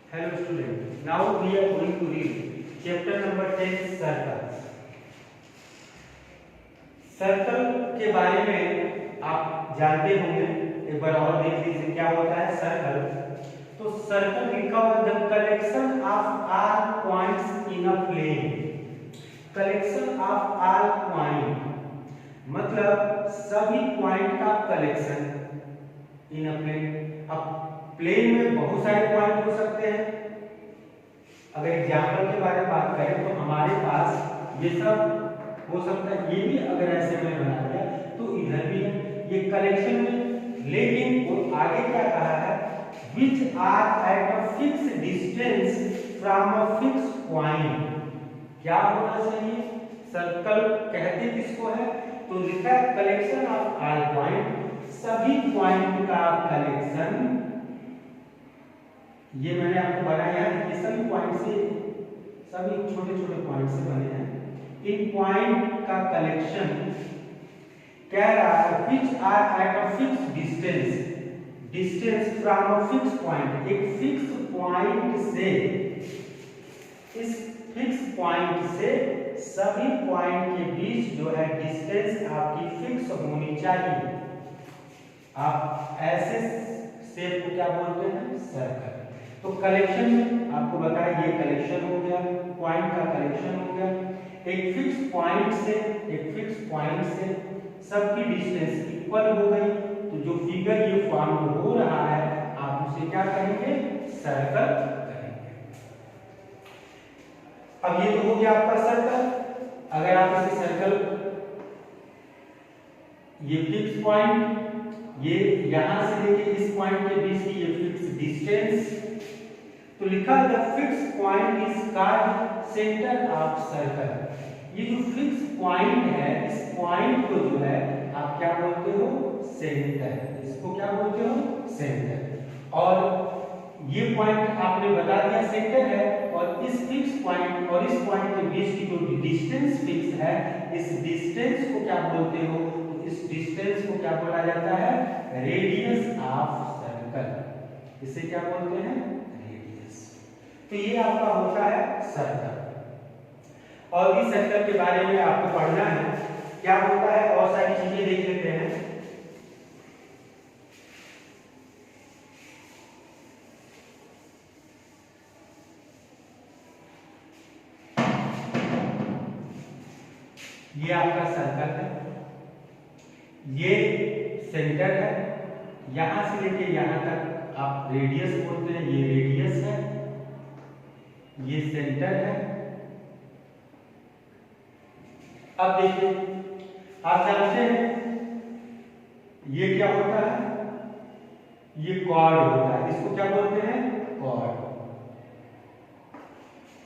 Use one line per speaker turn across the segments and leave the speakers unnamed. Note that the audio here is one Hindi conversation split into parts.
Hello student. Now we are going to read chapter number 10 circles. Circle के बारे में आप जानते होंगे, एक बार और देख लीजिए क्या होता है सर्कल। तो सर्कल लिखा हुआ the collection of all points in a plane. Collection of all point मतलब सभी पॉइंट का कलेक्शन इन अ प्लेन। अब प्लेन में बहुत सारे पॉइंट हो सकते हैं। अगर एग्जाम्पल के बारे में बात करें तो हमारे पास ये सब हो सकता है, ये भी अगर ऐसे में बना दिया तो इधर भी है, ये कलेक्शन में। लेकिन वो आगे क्या कहा है, which are at a fix distance from a fix point. क्या होना चाहिए, सर्कल कहते किसको है, तो लिखा है कलेक्शन ऑफ ऑल पॉइंट, सभी पॉइंट का कलेक्शन। ये मैंने आपको बनाया है कि सभी पॉइंट से, सभी छोटे छोटे पॉइंट से बने हैं। इन पॉइंट का कलेक्शन कह रहा है which are at a fix distance, distance from a fix point, एक फिक्स पॉइंट से, इस फिक्स पॉइंट से सभी पॉइंट के बीच जो है डिस्टेंस आपकी फिक्स होनी चाहिए। आप ऐसे शेप को क्या बोलते हैं, सर्कल। तो कलेक्शन में आपको बताया ये कलेक्शन हो गया, पॉइंट का कलेक्शन हो गया। एक फिक्स पॉइंट से, एक फिक्स पॉइंट से सबकी डिस्टेंस इक्वल हो गई, तो जो फिगर ये फॉर्म हो रहा है आप उसे क्या कहेंगे, सर्कल कहेंगे। अब ये तो हो गया आपका सर्कल। अगर आप इसे सर्कल, ये फिक्स पॉइंट, ये यहां से लेके इस पॉइंट के बीच की ये फिक्स डिस्टेंस, तो लिखा the fix point is called centre of circle. ये जो फिक्स पॉइंट है, इस पॉइंट को जो है आप क्या बोलते हो, सेंटर। इसको क्या बोलते हो, सेंटर। और ये पॉइंट आपने बता दिया सेंटर है, और इस फिक्स पॉइंट और इस पॉइंट के बीच की जो डिस्टेंस फिक्स है, इस डिस्टेंस को क्या बोलते हो, तो इस डिस्टेंस को क्या बोला जाता है, रेडियस ऑफ सर्कल। इसे क्या बोलते हैं, रेडियस। तो ये आपका होता है सर्कल। और भी सर्कल के बारे में आपको पढ़ना है, क्या होता है और सारी चीजें देख लेते हैं। ये आपका सर्कल है, ये सेंटर है, यहां से लेके यहां तक आप रेडियस बोलते हैं, ये रेडियस है, ये सेंटर है। अब देखिए, आप जानते हैं ये क्या होता है, ये कॉर्ड होता है, इसको क्या बोलते हैं, कॉर्ड।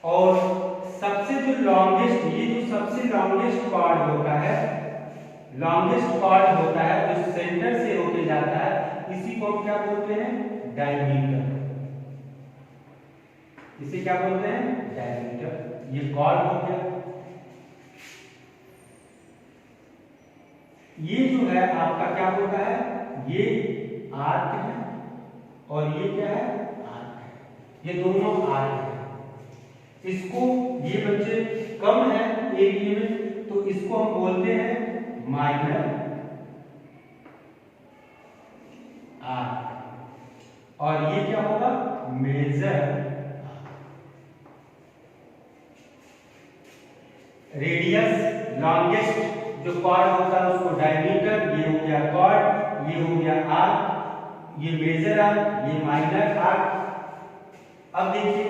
और सबसे जो लॉन्गेस्ट, ये जो सबसे लॉन्गेस्ट कॉर्ड होता है, लॉन्गेस्ट कॉर्ड होता है जो सेंटर से होके जाता है, इसी को हम क्या बोलते हैं, डायमीटर। इसे क्या बोलते हैं, डायमीटर। ये कॉर्ड हो गया। ये जो है आपका क्या होता है, ये आर्क है, और ये क्या है, आर्क है। ये दोनों आर्क है। इसको, ये बच्चे कम है एरिया में, तो इसको हम बोलते हैं माइनर आर्क, और ये क्या होगा, मेजर। रेडियस, लॉन्गेस्ट जो कॉर्ड होता है उसको डायमीटर, ये हो गया कॉर्ड, ये हो गया आर्क, ये मेजर आर्क, ये माइनर आर्क। अब देखिए,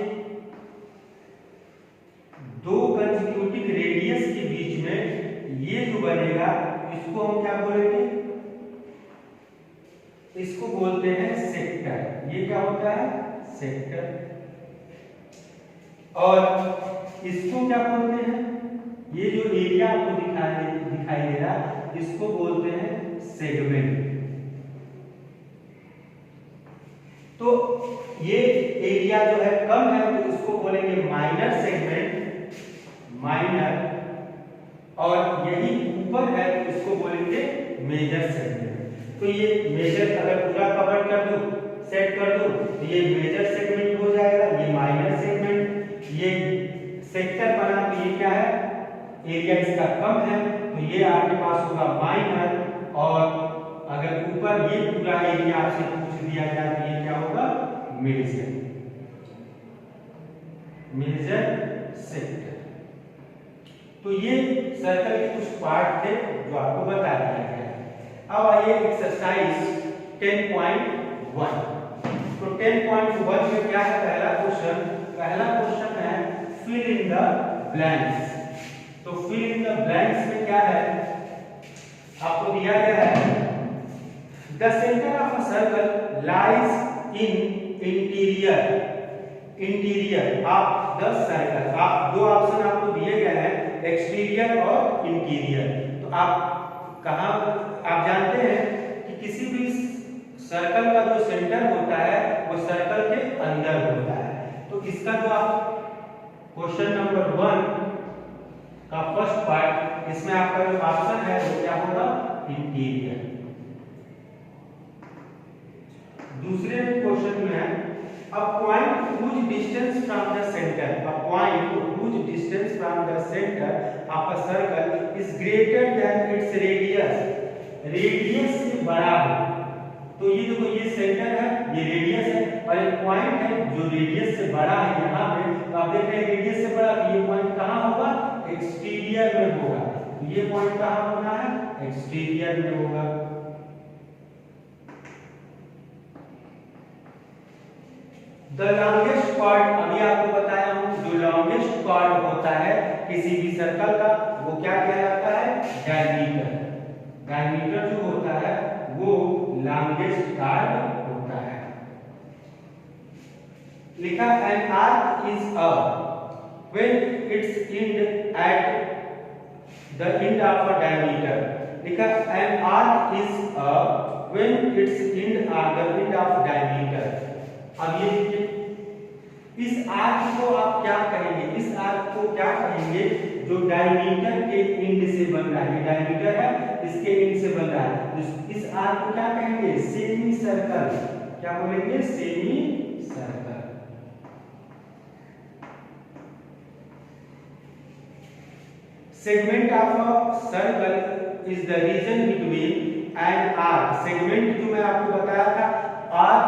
दो कंसेक्यूटिव रेडियस के बीच में ये जो बनेगा, इसको हम क्या बोलेंगे, इसको बोलते हैं सेक्टर। ये क्या होता है, सेक्टर। और इसको क्या बोलते हैं, ये जो एरिया आपको दिखाई दे रहा, इसको बोलते हैं सेगमेंट। तो ये एरिया जो है कम है, तो इसको बोलेंगे माइनर सेगमेंट, माइनर। और यही ऊपर है तो इसको बोलेंगे मेजर सेगमेंट। तो ये मेजर अगर पूरा कवर कर दूं, सेट कर दूं, तो ये मेजर सेगमेंट हो जाएगा, ये का कम है तो ये आपके पास होगा माइनर, और अगर ऊपर ये पूरा एरिया आपसे पूछ दिया जाए तो ये क्या होगा, मेजर, मेजर सेक्टर। तो ये सर्कल के कुछ पार्ट थे जो आपको बता दिया गया। अब आइए एक्सरसाइज 10.1। तो 10.1 में क्या है, पहला क्वेश्चन है फिल इन द ब्लैंक्स। तो फिल इन द ब्लैंक्स में क्या है, आपको दिया गया है the centre of a circle lies in interior of the circle. आप दो ऑप्शन आपको दिए गए हैं, एक्सटीरियर और इंटीरियर। तो आप कहां, आप जानते हैं कि किसी भी सर्कल का जो सेंटर होता है वो सर्कल के अंदर होता है। तो इसका जो आप क्वेश्चन नंबर 1 का फर्स्ट पार्ट, इसमें आपका जो ऑप्शन है वो क्या होगा, इंटीरियर। दूसरे क्वेश्चन में है a point whose distance from the center of a circle is greater than its radius से बड़ा हो। तो ये देखो, ये सेंटर है, ये रेडियस है, और एक पॉइंट है जो रेडियस से बड़ा है यहाँ पे। तो आप देख रहे हैं रेडियस से बड़ा, तो ये पॉइंट कहाँ होगा, एक्सटीरियर में होगा। तो ये पॉइंट कहाँ होना है, एक्सटीरियर में होगा। द लॉन्गेस्ट कॉर्ड, अभी आपको बताया हूं, जो लॉन्गेस्ट कॉर्ड होता है किसी भी सर्कल का वो क्या कहलाता है, डायमीटर। डायमीटर जो होता है वो लॉन्गेस्ट कॉर्ड होता है। लिखा an arc is a when its end at the end of a diameter. लिखा an arc is a when its end at the end of diameter. अब ये देखिए, इस आर्क को आप क्या कहेंगे, इस आर्क को क्या कहेंगे जो डायमीटर के एंड से बन रहा है। ये डायमीटर है, इसके एंड से बन रहा है। इस आर्क को क्या कहेंगे, सेमी सर्कल। क्या बोलेंगे, semi circle. Segment of a circle is the region between and arc. Segment जो मैं आपको बताया था, आर्क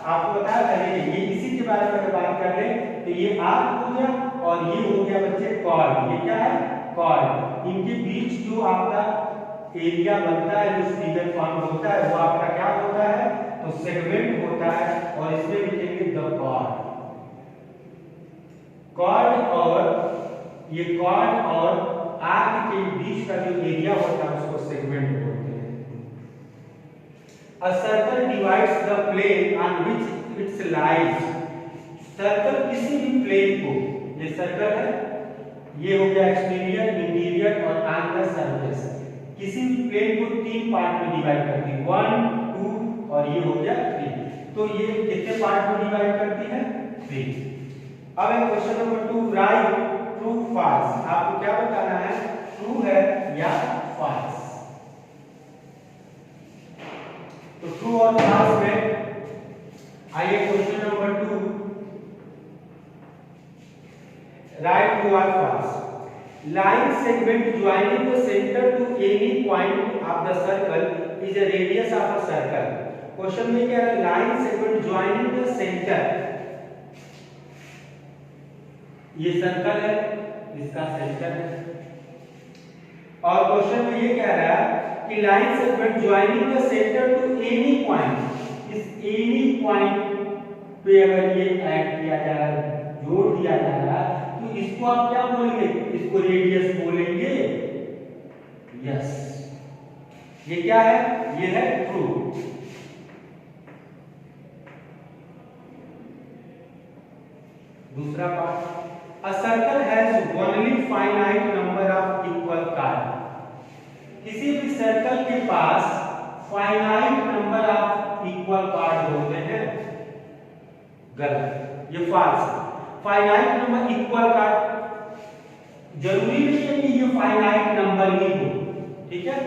आपको बताया था, ये इसी के बारे में बात कर ले तो ये आर्क हो गया और ये हो गया बच्चे कॉर्ड। ये क्या है, कॉर्ड। इनके बीच जो आपका एरिया बनता है, जो स्पीकर फॉर्म होता है, वो आपका क्या होता है, तो सेगमेंट होता है। और इसमें लिखेंगे द कॉर्ड। कॉर्ड और आर्क के बीच का जो एरिया होता है उसको सेगमेंट बोलते हैं। A circle divides the plane on which it lies. Circle किसी भी प्लेन को, ये सर्कल है, ये हो गया एक्सटीरियर, इंटीरियर और ऑन द सरफेस, किसी भी प्लेन को 3 पार्ट में डिवाइड करती है, 1, 2 और ये हो गया 3। तो ये कितने पार्ट में डिवाइड करती है, 3। अब है question number 2, right true false. आपको क्या बताना है, ट्रू है या फॉल्स। तो ट्रू और फॉल्स में आइए क्वेश्चन नंबर 2, राइट ट्रू और false. Line segment joining the centre to any point of the circle is a radius of a circle. Question में क्या है, line segment joining the centre, ये सर्कल है, इसका सेंटर है। और क्वेश्चन में ये कह रहा है कि line segment joining the centre to any point, इस एनी पॉइंट पे अगर ये ऐड किया जा रहा है, जोड़ दिया जा रहा है, तो इसको आप क्या बोलेंगे, इसको रेडियस बोलेंगे। यस, ये क्या है, ये है ट्रू। दूसरा part, a circle has only finite number of equal chord। किसी भी सर्कल के पास finite number of equal chord होते हैं, गलत, ये फॉल्स है। फाइनाइट नंबर इक्वल कार्ड जरूरी नहीं है कि ये फाइनाइट नंबर ही हो, ठीक है,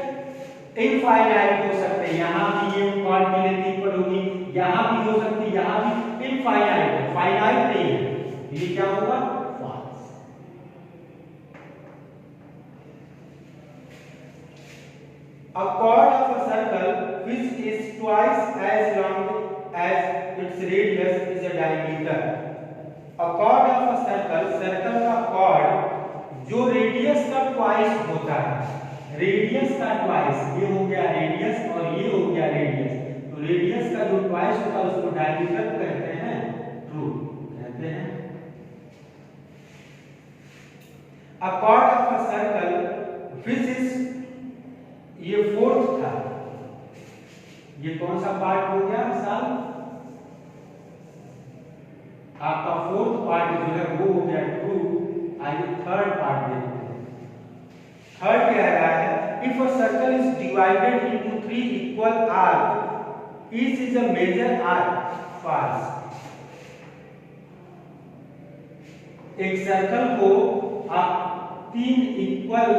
इनफाइनाइट हो सकते हैं। यहां भी ये कार्ड की लेंथ इक्वल होगी, यहां भी हो सकती है, यहां भी इनफाइनाइट है, फाइनाइट नहीं है। ये क्या होगा, false. A chord of a circle which is twice as long as its radius is a diameter. A chord of a circle, circle का chord जो रेडियस का ट्वाइस होता है, रेडियस का ट्वाइस, ये हो गया रेडियस और ये हो गया रेडियस, तो रेडियस का जो ट्वाइस होता है उसको डायमीटर कहते हैं, ट्रू कहते हैं। A chord of a circle which is, ये फोर्थ था, ये कौन सा पार्ट हो गया साल, आपका फोर्थ पार्ट जो है वो हो गया ट्रू। आइए थर्ड पार्ट देखते हैं। थर्ड कह रहा है if a circle is divided into 3 equal arc, each is a major arc, false. एक सर्कल को आप 3 इक्वल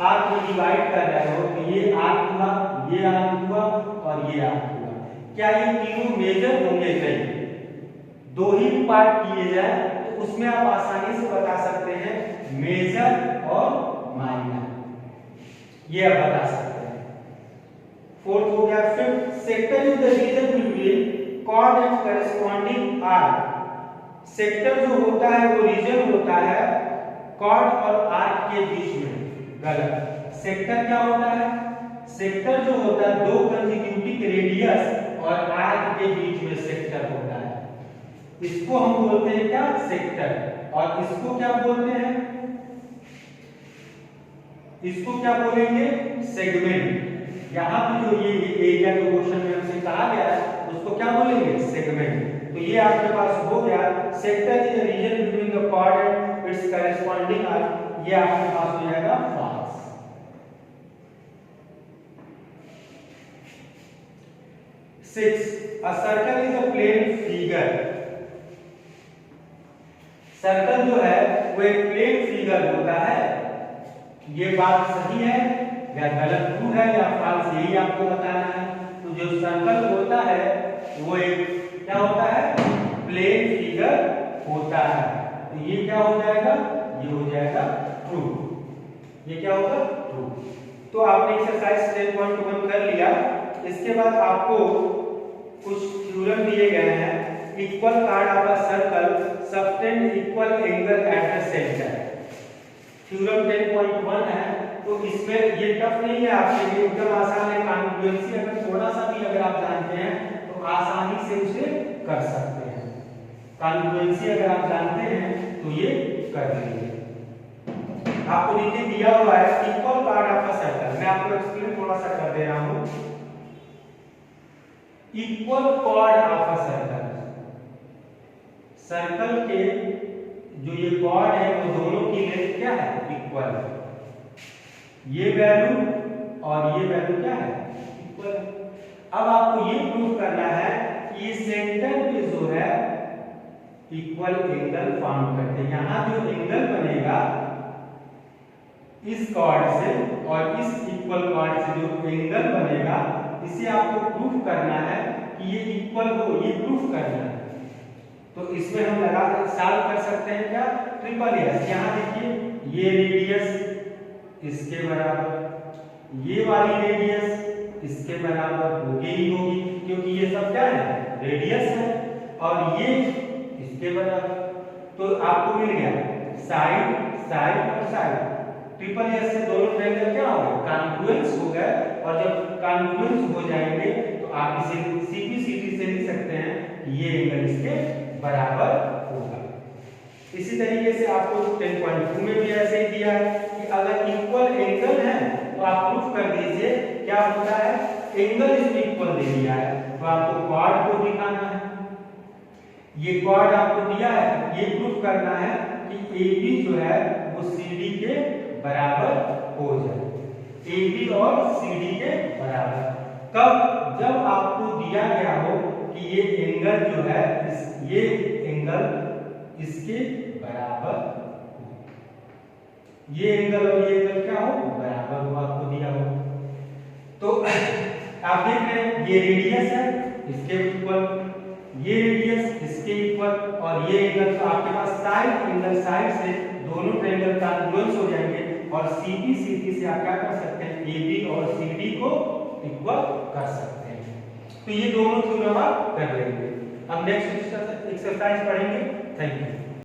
आर्क में डिवाइड कर रहे हो, तो ये आर्क हुआ, ये आर्क हुआ और ये आर्क हुआ, क्या ये तीनों मेजर होंगे? नहीं, दो ही पार्ट किए जाए तो उसमें आप आसानी से बता सकते हैं मेजर और माइनर, ये आप बता सकते हैं। फोर्थ हो गया। Fifth, sector is the region between chord and corresponding arc. Sector जो होता है वो रीजन होता है कॉर्ड और आर्क के बीच में। गलत। सेक्टर क्या होता है? सेक्टर जो होता है दो कंसेक्यूटिव रेडियस और आर्क के बीच में सेक्टर होता है, इसको हम बोलते हैं क्या? सेक्टर। और इसको क्या बोलते हैं? इसको क्या बोलेंगे? सेगमेंट। यहाँ पे जो ये एरिया जो क्वेश्चन में हमसे कहा गया है उसको क्या बोलेंगे? सेगमेंट। तो ये आपके पास हो गया sector is the region between the chord and its corresponding arc, ये आपके पास हो जाएगा false. Six, a circle is a plane figure. Circle जो है वो एक प्लेन फिगर होता है, ये बात सही है या गलत, ट्रू है या फॉल्स, यही आपको बताना है। तो जो सर्कल होता है वो एक क्या होता है? प्लेन फिगर होता है, तो ये क्या हो जाएगा? ये हो जाएगा ट्रू। ये क्या होगा? ट्रू। तो आपने एक्सरसाइज 10.1 कर लिया। इसके बाद आपको कुछ थ्योरम दिए गए हैं। Equal card of a circle subtend equal angle at the centre, theorem 10.1 है। तो इसमें ये टफ नहीं है आपके लिए, एकदम आसान है। कॉन्ग्रुएंसी अगर थोड़ा सा भी अगर आप जानते हैं तो आसानी से उसे कर सकते हैं। कॉन्ग्रुएंसी अगर आप जानते हैं तो ये कर लीजिए। आपको नीचे दिया हुआ है equal part of a circle, मैं आपको एक्सप्लेन थोड़ा सा कर दे रहा हूं। Equal cord of a circle, circle के जो ये कॉर्ड है वो दोनों की लेंथ क्या है? इक्वल। ये वैल्यू और ये वैल्यू क्या है? इक्वल। अब आपको ये प्रूव करना है कि ये सेंटर पे जो है इक्वल एंगल फॉर्म करते हैं। यहां जो एंगल बनेगा इस कॉर्ड से और इस इक्वल कॉर्ड से जो एंगल बनेगा, इसे आपको प्रूफ करना है कि ये इक्वल हो, ये प्रूफ करना है। तो इसमें हम लगा सॉल्व कर सकते हैं क्या? Triple S. यहाँ देखिए ये रेडियस इसके बराबर, ये वाली रेडियस इसके बराबर होगी ही होगी, क्योंकि ये सब क्या है? रेडियस है। और ये इसके बराबर, तो आपको मिल गया साइड साइड और साइड। ट्रिपल एस से दोनों ट्रायंगल क्या हो गए? कॉन्ग्रुएंस हो गए। और जब कॉन्ग्रुएंस हो जाएंगे तो आप इसे सीपी सीटी से लिख सकते हैं कि ये एंगल इसके बराबर होगा। इसी तरीके से आपको 10.2 में भी ऐसे ही दिया है कि अगर इक्वल एंगल है तो आप प्रूफ कर दीजिए क्या होता है? एंगल इसमें इक्वल दे दिया है, तो आपको कॉर्ड को दिखाना है। ये कॉर्ड आपको दिया है, ये प्रूफ करना है कि AB जो है वो CD के बराबर हो जाए। AB और CD के बराबर कब? जब आपको दिया गया हो कि ये एंगल जो है ये एंगल इसके बराबर, ये एंगल और ये एंगल क्या हो? बराबर हो, आपको दिया हो। तो आप देख रहे हैं ये रेडियस है इसके इक्वल, ये रेडियस इसके इक्वल और ये एंगल, तो आपके पास साइड एंगल साइड से दोनों ट्रायंगल कॉन्ग्रुएंस हो जाएंगे। और CP CT से आप क्या कर सकते हैं? AB और CD को इक्वल कर सकते हैं। तो ये दोनों थ्योरम आप कर लेंगे। अब नेक्स्ट एक्सरसाइज पढ़ेंगे। Thank you.